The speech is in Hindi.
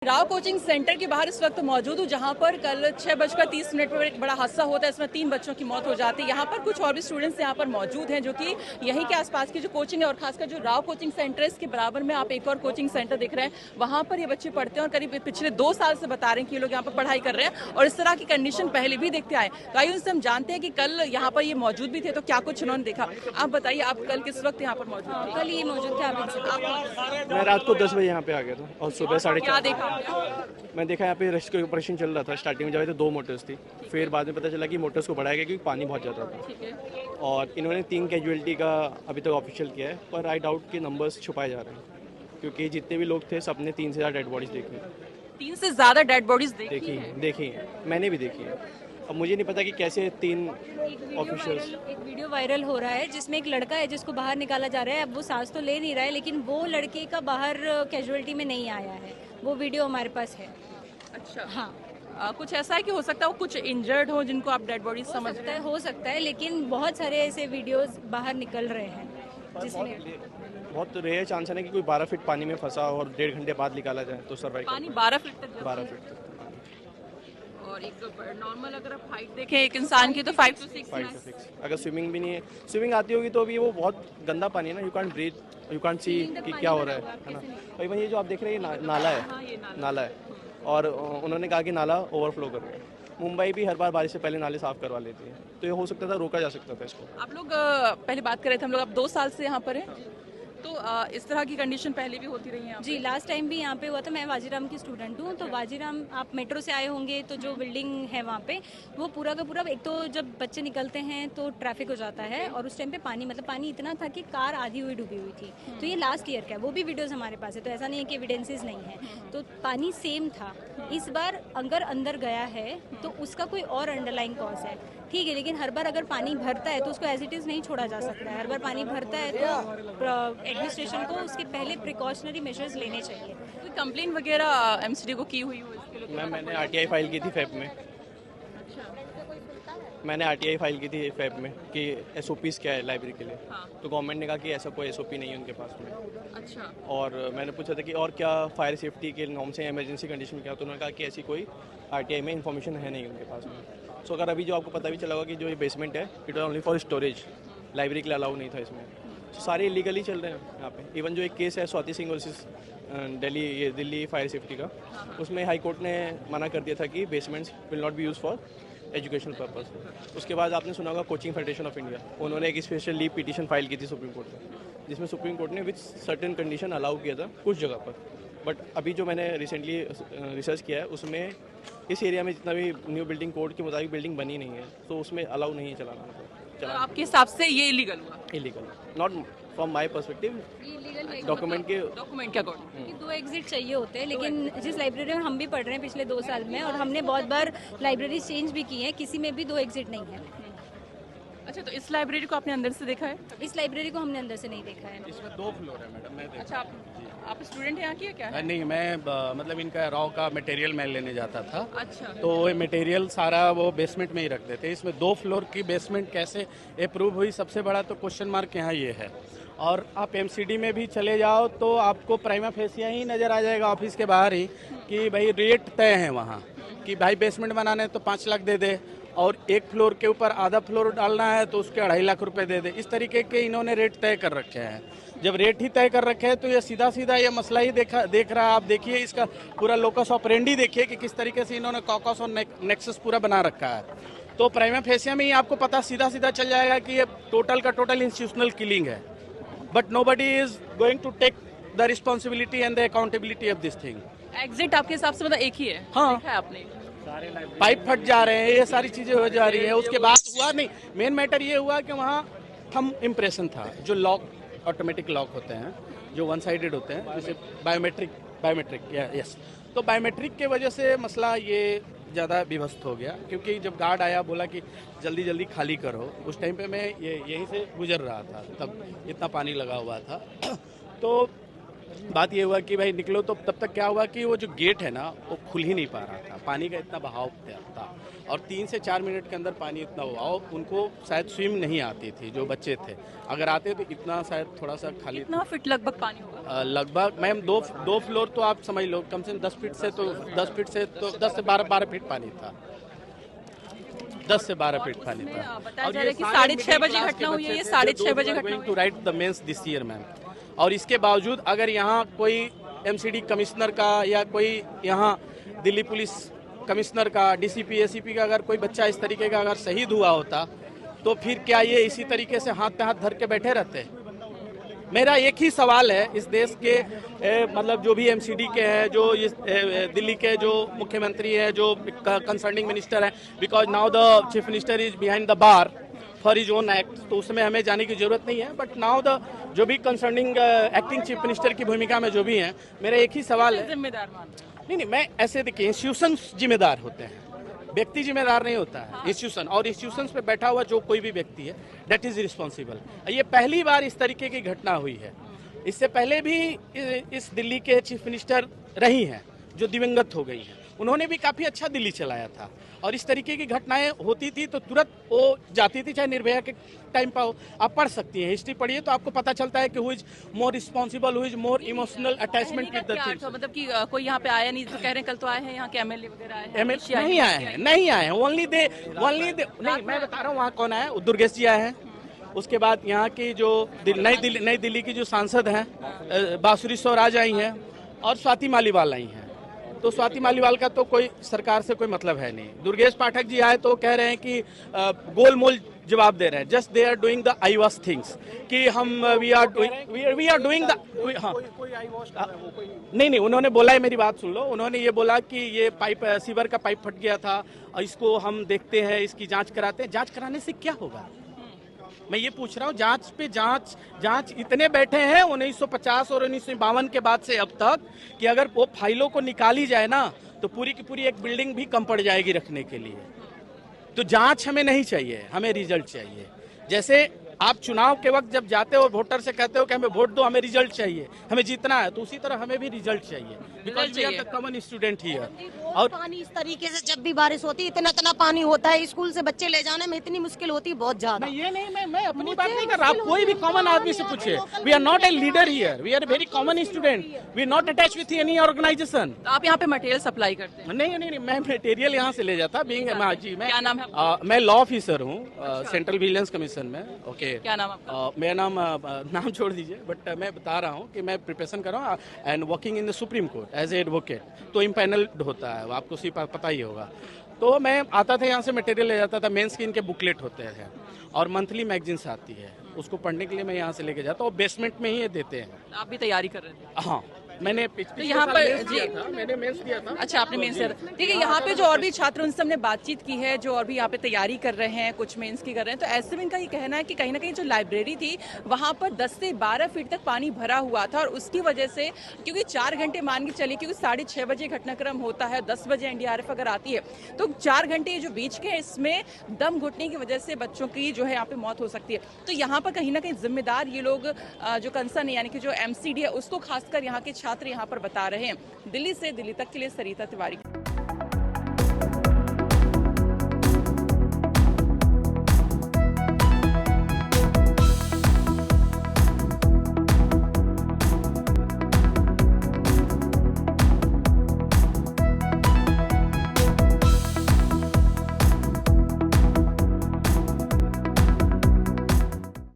राव कोचिंग सेंटर के बाहर इस वक्त मौजूद हूँ, जहाँ पर कल 6:30 पर एक बड़ा हादसा होता है। इसमें 3 बच्चों की मौत हो जाती है। यहाँ पर कुछ और भी स्टूडेंट्स यहाँ पर मौजूद हैं, जो कि यहीं के आसपास की जो कोचिंग है, और खासकर जो राव कोचिंग सेंटर है, इसके बराबर में आप एक और कोचिंग सेंटर दिख रहे हैं। वहाँ पर ये बच्चे पढ़ते हैं और करीब पिछले 2 साल से बता रहे हैं कि ये लोग यहाँ पर पढ़ाई कर रहे हैं और इस तरह की कंडीशन पहले भी देखते आए। तो आइए उनसे हम जानते हैं कि कल यहाँ पर ये मौजूद भी थे, तो क्या कुछ उन्होंने देखा। आप बताइए, आप कल किस वक्त यहाँ पर मौजूद थे? कल ये मौजूद थे। आप मैं रात को 10 बजे यहाँ पे आ गया था और सुबह 4:30 क्या देखा आपने? मैं देखा यहाँ पे रेस्क्यू ऑपरेशन चल रहा था। स्टार्टिंग में जब आए तो 2 मोटर्स थी, फिर बाद में पता चला कि मोटर्स को बढ़ाया गया क्योंकि पानी बहुत ज़्यादा था। ठीक है। और इन्होंने 3 कैजुअलिटी का अभी तक ऑफिशियल किया है, पर आई डाउट कि नंबर्स छुपाए जा रहे हैं क्योंकि जितने भी लोग थे सबने 3 से ज़्यादा डेड बॉडीज़ देखी हैं। 3 से ज्यादा डेड बॉडीज देखी है। देखी हैं, मैंने भी देखी है। अब मुझे नहीं पता कि कैसे 3 ऑफिशियल्स। एक वीडियो वायरल हो रहा है जिसमें एक लड़का है जिसको बाहर निकाला जा रहा है। अब वो सांस तो ले नहीं रहा है, लेकिन वो लड़के का बाहर कैजुअलिटी में नहीं आया है। वो वीडियो हमारे पास है। अच्छा, हाँ, कुछ ऐसा है कि हो सकता है वो कुछ इंजर्ड हो, जिनको आप डेड बॉडीज समझ रहे हैं। हो सकता है, लेकिन बहुत सारे ऐसे वीडियोस बाहर निकल रहे हैं जिसमें बहुत रेयर चांस है ना कि कोई 12 फीट पानी में फंसा और 1.5 घंटे बाद निकाला जाए तो सर्वाइव। पानी 12 फीट तक 12 फीट तक और एक नॉर्मल अगर आप हाइट देखें एक इंसान की तो 5 to 6 5 to 6। अगर स्विमिंग भी नहीं है, स्विमिंग आती होगी तो भी वो बहुत गंदा पानी है ना। You can't breathe, you can't see कि क्या हो रहा है ना। भाई भाई ये जो आप देख रहे हैं ये नाला है, नाला है। और उन्होंने कहा कि नाला ओवरफ्लो कर रहा है। मुंबई भी हर बार बारिश से पहले नाले साफ करवा लेती है, तो ये हो सकता था, रोका जा सकता था इसको। आप लोग पहले बात कर रहे थे, हम लोग अब 2 साल से यहाँ पर हैं, तो इस तरह की कंडीशन पहले भी होती रही है? जी, लास्ट टाइम भी यहाँ पे हुआ था। मैं वाजीराम की स्टूडेंट हूँ, तो वाजीराम आप मेट्रो से आए होंगे तो जो बिल्डिंग है वहाँ पे, वो पूरा का पूरा, एक तो जब बच्चे निकलते हैं तो ट्रैफिक हो जाता है, और उस टाइम पे पानी इतना था कि कार आधी हुई डूबी हुई थी। तो ये लास्ट ईयर का है, वो भी वीडियोस हमारे पास है, तो ऐसा नहीं है कि एविडेंसेस नहीं है। तो पानी सेम था। इस बार अगर अंदर गया है तो उसका कोई और अंडरलाइन कॉज है, ठीक है, लेकिन हर बार अगर पानी भरता है तो उसको एज इट इज़ नहीं छोड़ा जा सकता है। हर बार पानी भरता है तो एडमिनिस्ट्रेशन को उसके पहले प्रिकॉशनरी मेजर्स लेने चाहिए। कोई कंप्लेन वगैरह एमसीडी को की हुई हो इसके लिए? मैंने आरटीआई फाइल की थी फेब में। मैंने आरटीआई फाइल की थी फेब में कि एसओपीस क्या है लाइब्रेरी के लिए। हाँ। तो गवर्नमेंट ने कहा कि ऐसा कोई एसओपी नहीं है उनके पास में। अच्छा। और मैंने पूछा था कि और क्या फायर सेफ्टी के नॉर्म्स हैं, इमरजेंसी कंडीशन क्या, तो उन्होंने कहा कि ऐसी कोई आरटीआई में इन्फॉर्मेशन है नहीं उनके पास में। सो अगर अभी जो आपको पता भी चला होगा कि जो ये बेसमेंट है it was only for storage, library के लिए अलाउ नहीं था इसमें। तो सारे इलीगली चल रहे हैं यहाँ पे। इवन जो एक केस है Swati Singh versus Delhi fire safety का, उसमें हाई कोर्ट ने मना कर दिया था कि basements will not be use for educational purpose. उसके बाद आपने सुना होगा कोचिंग फेडरेशन ऑफ इंडिया, उन्होंने एक स्पेशल लीव पिटीशन फाइल की थी सुप्रीम कोर्ट में, जिसमें सुप्रीम कोर्ट ने विद सर्टेन कंडीशन अलाउ किया था कुछ जगह पर। बट अभी जो मैंने रिसेंटली रिसर्च किया है उसमें इस एरिया में जितना भी न्यू बिल्डिंग कोड के मुताबिक बिल्डिंग बनी नहीं है, तो उसमें अलाउ नहीं है चलाना। तो आपके हिसाब से ये इलीगल हुआ? Illegal, not from my perspective, document के अकॉर्डिंग। 2 एग्जिट चाहिए होते हैं, लेकिन जिस लाइब्रेरी में हम भी पढ़ रहे हैं पिछले 2 साल में, और हमने बहुत बार लाइब्रेरी चेंज भी की है, किसी में भी 2 एग्जिट नहीं है। अच्छा, तो इस लाइब्रेरी को आपने अंदर से देखा है? इस लाइब्रेरी को हमने अंदर से नहीं देखा है। इसमें 2 फ्लोर है मैडम। मैं अच्छा, आप स्टूडेंट यहाँ की है क्या? नहीं, मैं मतलब इनका रॉ का मटेरियल मैं लेने जाता था। अच्छा। तो वो मटेरियल सारा वो बेसमेंट में ही रखते थे। इसमें 2 फ्लोर की बेसमेंट कैसे अप्रूव हुई, सबसे बड़ा तो क्वेश्चन मार्क यहाँ ये है। और आप एमसीडी में भी चले जाओ तो आपको प्राइमा फेसिया ही नज़र आ जाएगा ऑफिस के बाहर ही कि भाई रेट तय है वहाँ कि भाई बेसमेंट बनाने तो 5 लाख दे दे, और 1 फ्लोर के ऊपर आधा फ्लोर डालना है तो उसके 2.5 लाख रुपए दे दे। इस तरीके के इन्होंने रेट तय कर रखे हैं। जब रेट ही तय कर रखे हैं तो ये सीधा ये मसला ही देख रहा है। आप देखिए इसका पूरा लोकस ऑपरेंडी देखिए कि किस तरीके से इन्होंने कॉकस और नेक्सस पूरा बना रखा है। तो प्राइमा फेसिया में ही आपको पता सीधा चल जाएगा कि ये टोटल का टोटल इंस्टीट्यूशनल किलिंग है। But nobody is going to take the responsibility and the accountability of this thing. Exit आपके हिसाब से मतलब एक ही है? हाँ। देखा है आपने? पाइप फट जा रहे हैं, ये सारी चीजें हो जा रही है। उसके बाद हुआ नहीं, मेन मैटर ये हुआ कि वहाँ थंब इम्प्रेशन था, जो लॉक ऑटोमेटिक लॉक होते हैं, जो 1 साइडेड होते हैं, जैसे बायोमेट्रिक यस। तो बायोमेट्रिक के वजह से मसला ये ज़्यादा विभस्त हो गया, क्योंकि जब गार्ड आया बोला कि जल्दी खाली करो, उस टाइम पे मैं यहीं से गुजर रहा था, तब इतना पानी लगा हुआ था। तो बात ये हुआ कि भाई निकलो, तो तब तक क्या हुआ कि वो जो गेट है ना वो खुल ही नहीं पा रहा था, पानी का इतना बहाव था और 3 से 4 मिनट के अंदर पानी इतना हुआ और उनको शायद स्विम नहीं आती थी जो बच्चे थे, अगर आते तो इतना शायद थोड़ा सा खाली। कितना फीट लगभग पानी होगा? लगभग मैम दो फ्लोर तो आप समझ लो, कम से कम 10 फीट से तो 10 से 12 फीट पानी था, 10 से 12 फीट पानी था। बताया जा रहा है कि 6:30 बजे घटना हुई है, ये 6:30 बजे घटना हुई to write the mains this year ma'am, और इसके बावजूद अगर यहाँ कोई एमसीडी कमिश्नर का या कोई यहाँ दिल्ली पुलिस कमिश्नर का, डीसीपी, एसीपी का अगर कोई बच्चा इस तरीके का अगर शहीद हुआ होता तो फिर क्या ये इसी तरीके से हाथ पे हाथ धर के बैठे रहते? मेरा एक ही सवाल है इस देश के मतलब जो भी एमसीडी के हैं, जो इस दिल्ली के जो मुख्यमंत्री हैं, जो कंसर्निंग मिनिस्टर हैं, because now the chief minister is behind the bar for his own act, तो उसमें हमें जाने की जरूरत नहीं है, बट नाउ द जो भी कंसर्निंग एक्टिंग चीफ मिनिस्टर की भूमिका में जो भी हैं, मेरा एक ही सवाल है। जिम्मेदार नहीं, मैं ऐसे देखिए, इंस्टीट्यूशन जिम्मेदार होते हैं, व्यक्ति जिम्मेदार नहीं होता है। इंस्टीट्यूशन और इंस्टीट्यूशंस पे बैठा हुआ जो कोई भी व्यक्ति है दैट इज रिस्पॉन्सिबल। ये पहली बार इस तरीके की घटना हुई है, इससे पहले भी इस दिल्ली के चीफ मिनिस्टर रही हैं जो दिवंगत हो गई हैं, उन्होंने भी काफ़ी अच्छा दिल्ली चलाया था और इस तरीके की घटनाएं होती थी तो तुरंत वो जाती थी, चाहे निर्भया के टाइम पर हो। आप पढ़ सकती हैं, हिस्ट्री पढ़िए तो आपको पता चलता है कि who is more responsible, who is more emotional attachment with the things. मतलब कि कोई यहाँ पे आया नहीं तो कह रहे हैं कल तो आए हैं यहाँ के एमएलए वगैरह आए हैं? नहीं आए हैं, ओनली दे नहीं, मैं बता रहा हूँ वहाँ कौन आया है, दुर्गेश जी आए हैं। उसके बाद यहाँ की जो नई दिल्ली की जो सांसद हैं बांसुरी स्वराज आई हैं और स्वाति मालीवाल आई हैं। तो स्वाति मालीवाल का तो कोई सरकार से कोई मतलब है नहीं। दुर्गेश पाठक जी आए तो कह रहे हैं कि गोलमोल जवाब दे रहे हैं, just they are doing the eye wash things कि हम वी आर डूइंग द हाँ नहीं, उन्होंने बोला है, मेरी बात सुन लो, उन्होंने ये बोला कि ये पाइप सीवर का पाइप फट गया था और इसको हम देखते हैं, इसकी जांच कराते हैं। जांच कराने से क्या होगा? मैं ये पूछ रहा हूँ, जांच पे जांच इतने बैठे हैं 1950 और 1952 के बाद से अब तक कि अगर वो फाइलों को निकाली जाए ना तो पूरी की पूरी एक बिल्डिंग भी कम पड़ जाएगी रखने के लिए। तो जांच हमें नहीं चाहिए, हमें रिजल्ट चाहिए। जैसे आप चुनाव के वक्त जब जाते हो वोटर से कहते हो कि हमें वोट दो, हमें रिजल्ट चाहिए, हमें जीतना है, तो उसी तरह हमें भी रिजल्ट चाहिए, because we are the common student here. और पानी इस तरीके से जब भी बारिश होती है इतना पानी होता है, स्कूल से बच्चे ले जाने में इतनी मुश्किल होती है, बहुत ज्यादा। मैं अपनी बात नहीं कर रहा, आप कोई भी कॉमन आदमी से पूछे। We are not a leader here, we are very common student, we are not attach with any organisation. आप यहाँ पे मटेरियल सप्लाई करते हैं? नहीं, मैं मटेरियल यहाँ से ले जाता बीइंग जी। क्या नाम है? मैं लॉ ऑफिसर हूँ सेंट्रल विजिलेंस कमीशन में। ओके, क्या नाम आपका? मेरा नाम छोड़ दीजिए, बट मैं बता रहा हूँ कि मैं प्रिपरेशन कर रहा हूँ and working in the supreme court as a advocate. तो इम्पैनल्ड होता है, आपको सिर्फ पता ही होगा। तो मैं आता था यहाँ से मटेरियल ले जाता था, मेंस के इनके बुकलेट होते हैं और मंथली मैगजीन्स आती है, उसको पढ़ने के लिए मैं यहाँ से लेके जाता हूँ। बेसमेंट में ही ये देते हैं। आप भी तैयारी कर रहे थे? हाँ, मैंने तो यहाँ पर जी मैंने मेंस दिया था। अच्छा, आपने मेंस दिया था, ठीक है। यहाँ पे जो और भी छात्र उनसे हमने बातचीत की है, जो और भी यहाँ पे तैयारी कर रहे हैं, कुछ मेंस की कर रहे हैं, तो ऐसे में इनका ये कहना है कि कहीं ना कहीं जो लाइब्रेरी थी वहाँ पर 10 से 12 फीट तक पानी भरा हुआ था और उसकी वजह से, क्योंकि 4 घंटे मान के चलिए, क्योंकि 6:30 बजे घटनाक्रम होता है, 10 बजे एनडीआरएफ अगर आती है तो 4 घंटे जो बीच के, इसमें दम घुटने की वजह से बच्चों की जो है यहाँ पे मौत हो सकती है। तो यहाँ पर कहीं ना कहीं जिम्मेदार ये लोग जो कंसर्न है, यानी कि जो एमसीडी है, उसको खासकर यहाँ के छात्र यहाँ पर बता रहे हैं। दिल्ली से दिल्ली तक के लिए सरिता तिवारी।